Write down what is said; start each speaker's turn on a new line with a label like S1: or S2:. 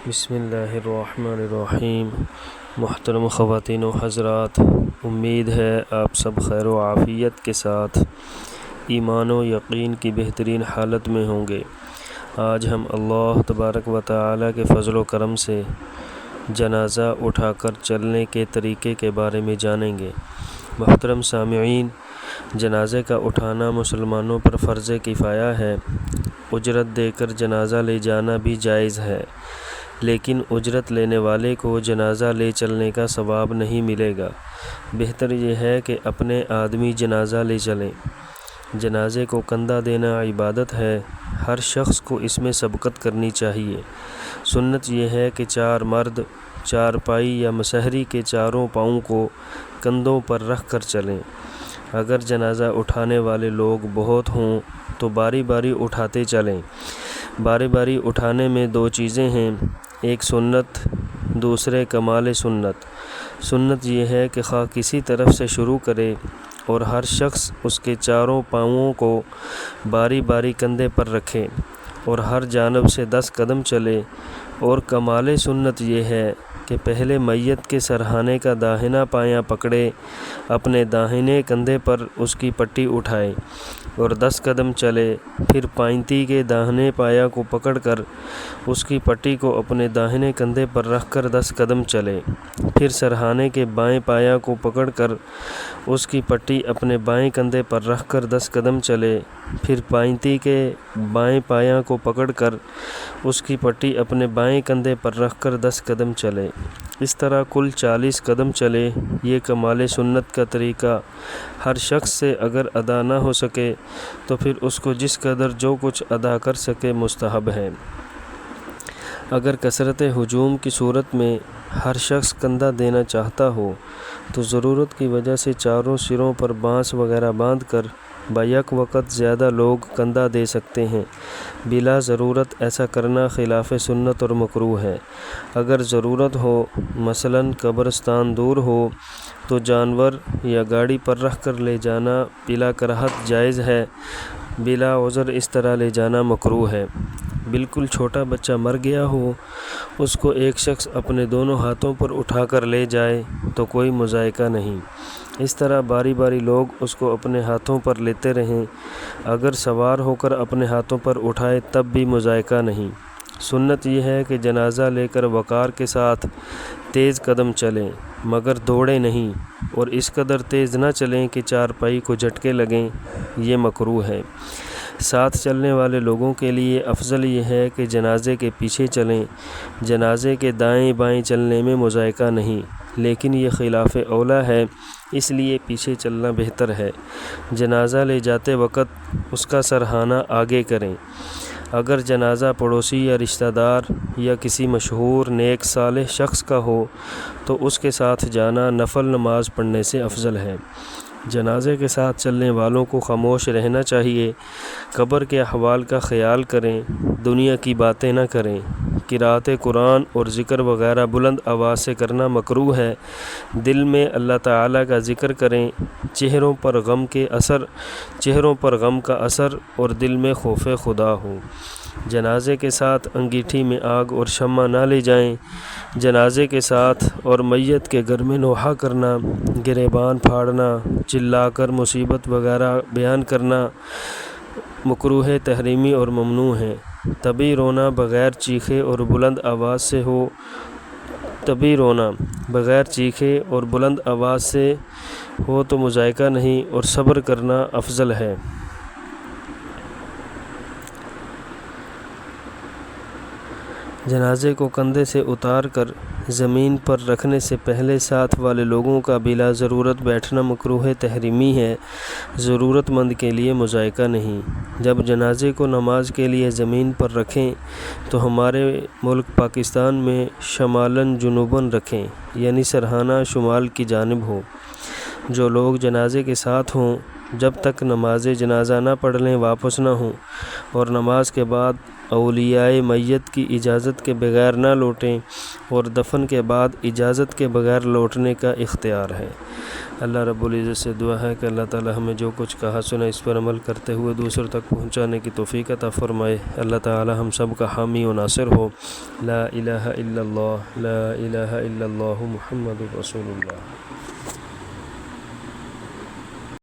S1: بسم اللہ الرحمن الرحیم۔ محترم خواتین و حضرات، امید ہے آپ سب خیر و عافیت کے ساتھ ایمان و یقین کی بہترین حالت میں ہوں گے۔ آج ہم اللہ تبارک و تعالی کے فضل و کرم سے جنازہ اٹھا کر چلنے کے طریقے کے بارے میں جانیں گے۔ محترم سامعین، جنازے کا اٹھانا مسلمانوں پر فرض کفایہ ہے۔ اجرت دے کر جنازہ لے جانا بھی جائز ہے، لیکن اجرت لینے والے کو جنازہ لے چلنے کا ثواب نہیں ملے گا۔ بہتر یہ ہے کہ اپنے آدمی جنازہ لے چلیں۔ جنازے کو کندھا دینا عبادت ہے، ہر شخص کو اس میں سبقت کرنی چاہیے۔ سنت یہ ہے کہ 4 مرد چارپائی یا مسہری کے چاروں پاؤں کو کندھوں پر رکھ کر چلیں۔ اگر جنازہ اٹھانے والے لوگ بہت ہوں تو باری باری اٹھاتے چلیں۔ باری باری اٹھانے میں 2 چیزیں ہیں، ایک سنت، دوسرے کمال سنت۔ سنت یہ ہے کہ خواہ کسی طرف سے شروع کرے اور ہر شخص اس کے چاروں پاؤں کو باری باری کندھے پر رکھے اور ہر جانب سے 10 قدم چلے، اور کمال سنت یہ ہے کہ پہلے میت کے سرہانے کا داہنا پایہ پکڑے، اپنے داہنے کندھے پر اس کی پٹی اٹھائے اور 10 قدم چلے، پھر پائنتی کے داہنے پایا کو پکڑ کر اس کی پٹی کو اپنے داہنے کندھے پر رکھ کر 10 قدم چلے، پھر سرہانے کے بائیں پایا کو پکڑ کر اس کی پٹی اپنے بائیں کندھے پر رکھ کر 10 قدم چلے، پھر پائنتی کے بائیں پایا کو پکڑ کر اس کی پٹی اپنے بائیں کندھے پر رکھ کر 10 قدم چلے۔ اس طرح کل 40 قدم چلے۔ یہ کمال سنت کا طریقہ ہر شخص سے اگر ادا نہ ہو سکے تو پھر اس کو جس قدر جو کچھ ادا کر سکے مستحب ہے۔ اگر کثرت ہجوم کی صورت میں ہر شخص کندھا دینا چاہتا ہو تو ضرورت کی وجہ سے چاروں سروں پر بانس وغیرہ باندھ کر بیک وقت زیادہ لوگ کندھا دے سکتے ہیں۔ بلا ضرورت ایسا کرنا خلاف سنت اور مکروہ ہے۔ اگر ضرورت ہو، مثلاً قبرستان دور ہو، تو جانور یا گاڑی پر رکھ کر لے جانا بلا کراہت جائز ہے، بلا عذر اس طرح لے جانا مکروہ ہے۔ بالکل چھوٹا بچہ مر گیا ہو، اس کو ایک شخص اپنے دونوں ہاتھوں پر اٹھا کر لے جائے تو کوئی مضائقہ نہیں۔ اس طرح باری باری لوگ اس کو اپنے ہاتھوں پر لیتے رہیں۔ اگر سوار ہو کر اپنے ہاتھوں پر اٹھائے تب بھی مضائقہ نہیں۔ سنت یہ ہے کہ جنازہ لے کر وقار کے ساتھ تیز قدم چلیں، مگر دوڑیں نہیں، اور اس قدر تیز نہ چلیں کہ چارپائی کو جھٹکے لگیں، یہ مکروہ ہے۔ ساتھ چلنے والے لوگوں کے لیے افضل یہ ہے کہ جنازے کے پیچھے چلیں۔ جنازے کے دائیں بائیں چلنے میں مضائقہ نہیں، لیکن یہ خلاف اولیٰ ہے، اس لیے پیچھے چلنا بہتر ہے۔ جنازہ لے جاتے وقت اس کا سرہانہ آگے کریں۔ اگر جنازہ پڑوسی یا رشتہ دار یا کسی مشہور نیک صالح شخص کا ہو تو اس کے ساتھ جانا نفل نماز پڑھنے سے افضل ہے۔ جنازے کے ساتھ چلنے والوں کو خاموش رہنا چاہیے۔ قبر کے احوال کا خیال کریں، دنیا کی باتیں نہ کریں۔ قرأت قرآن اور ذکر وغیرہ بلند آواز سے کرنا مکروہ ہے۔ دل میں اللہ تعالیٰ کا ذکر کریں۔ چہروں پر غم کا اثر اور دل میں خوف خدا ہو۔ جنازے کے ساتھ انگیٹھی میں آگ اور شمع نہ لے جائیں۔ جنازے کے ساتھ اور میت کے گھر میں نوحہ کرنا، گریبان پھاڑنا، چلا کر مصیبت وغیرہ بیان کرنا مکروہ تحریمی اور ممنوع ہے۔ طبی رونا بغیر چیخے اور بلند آواز سے ہو تو مضائقہ نہیں، اور صبر کرنا افضل ہے۔ جنازے کو کندھے سے اتار کر زمین پر رکھنے سے پہلے ساتھ والے لوگوں کا بلا ضرورت بیٹھنا مکروہ تحریمی ہے، ضرورت مند کے لیے مضائقہ نہیں۔ جب جنازے کو نماز کے لیے زمین پر رکھیں تو ہمارے ملک پاکستان میں شمالاً جنوباً رکھیں، یعنی سرہانہ شمال کی جانب ہو۔ جو لوگ جنازے کے ساتھ ہوں جب تک نماز جنازہ نہ پڑھ لیں واپس نہ ہوں، اور نماز کے بعد اولیاء میت کی اجازت کے بغیر نہ لوٹیں اور دفن کے بعد اجازت کے بغیر لوٹنے کا اختیار ہے۔ اللہ رب العزت سے دعا ہے کہ اللہ تعالی ہمیں جو کچھ کہا سنا اس پر عمل کرتے ہوئے دوسروں تک پہنچانے کی توفیق عطا فرمائے۔ اللہ تعالی ہم سب کا حامی و ناصر ہو۔ لا الہ الا اللہ، لا الہ الا اللہ، محمد رسول اللہ۔